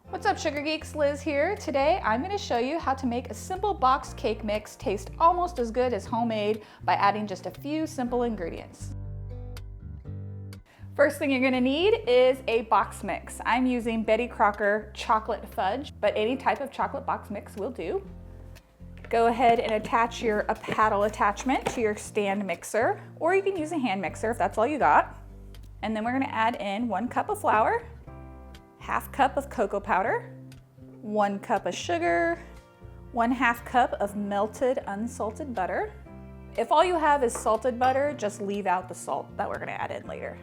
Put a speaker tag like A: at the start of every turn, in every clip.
A: What's up, Sugar Geeks? Liz here. Today I'm going to show you how to make a simple boxed cake mix taste almost as good as homemade by adding just a few simple ingredients. First thing you're going to need is a box mix. I'm using Betty Crocker chocolate fudge, but any type of chocolate box mix will do. Go ahead and attach a paddle attachment to your stand mixer, or you can use a hand mixer if that's all you got. And then we're going to add in 1 cup of flour, ½ cup of cocoa powder, 1 cup of sugar, 1/2 cup of melted unsalted butter. If all you have is salted butter, just leave out the salt that we're going to add in later.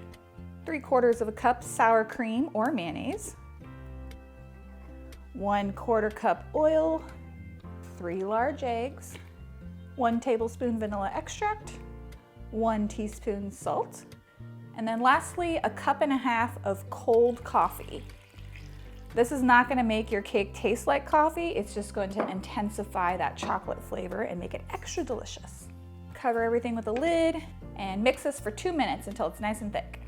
A: 3/4 of a cup sour cream or mayonnaise, 1/4 cup oil, 3 large eggs, 1 tablespoon vanilla extract, 1 teaspoon salt, and then lastly, 1.5 cups of cold coffee. This is not going to make your cake taste like coffee, it's just going to intensify that chocolate flavor and make it extra delicious. Cover everything with a lid and mix this for 2 minutes until it's nice and thick.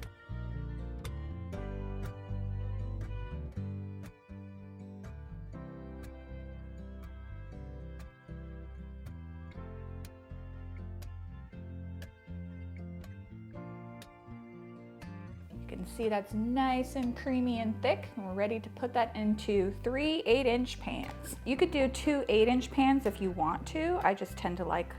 A: You can see that's nice and creamy and thick, and we're ready to put that into 3 8-inch pans. You could do 2 8-inch pans if you want to. I just tend to like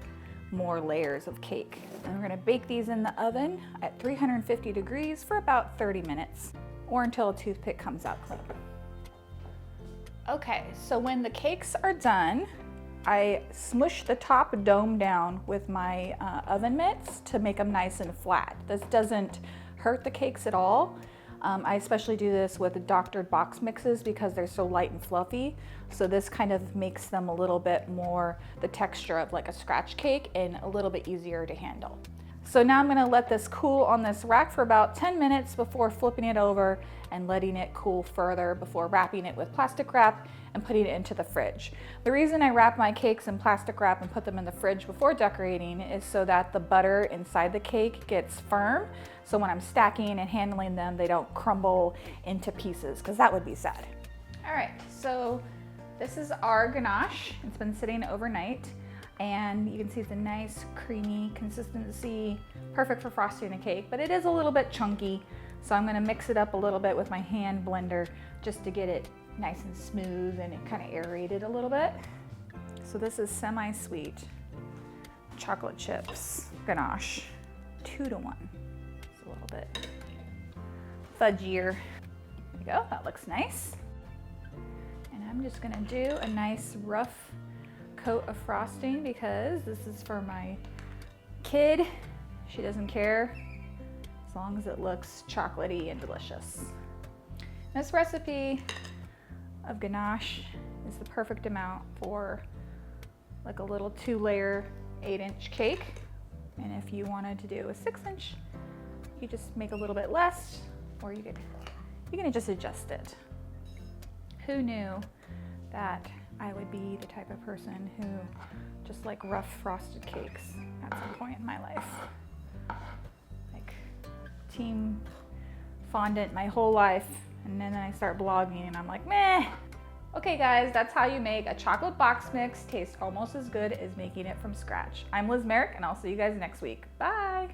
A: more layers of cake. And we're gonna bake these in the oven at 350 degrees for about 30 minutes, or until a toothpick comes out clean. Okay, so when the cakes are done, I smush the top dome down with my oven mitts to make them nice and flat. This doesn't hurt the cakes at all. I especially do this with doctored box mixes because they're so light and fluffy. So this kind of makes them a little bit more the texture of like a scratch cake and a little bit easier to handle. So now I'm gonna let this cool on this rack for about 10 minutes before flipping it over and letting it cool further before wrapping it with plastic wrap and putting it into the fridge. The reason I wrap my cakes in plastic wrap and put them in the fridge before decorating is so that the butter inside the cake gets firm. So when I'm stacking and handling them, they don't crumble into pieces, because that would be sad. All right, so this is our ganache. It's been sitting overnight, and you can see it's a nice creamy consistency, perfect for frosting a cake, but it is a little bit chunky. So I'm gonna mix it up a little bit with my hand blender just to get it nice and smooth and it kind of aerated a little bit. So this is semi-sweet chocolate chips ganache, 2 to 1. It's a little bit fudgier. There you go, that looks nice. And I'm just gonna do a nice rough coat of frosting because this is for my kid. She doesn't care as long as it looks chocolatey and delicious. This recipe of ganache is the perfect amount for like a little 2-layer 8-inch cake. And if you wanted to do a 6-inch, you just make a little bit less, or you can just adjust it. Who knew that I would be the type of person who just like rough frosted cakes at some point in my life. Like team fondant my whole life, and then I start blogging and I'm like, meh. Okay guys, that's how you make a chocolate box mix taste almost as good as making it from scratch. I'm Liz Merrick, and I'll see you guys next week. Bye.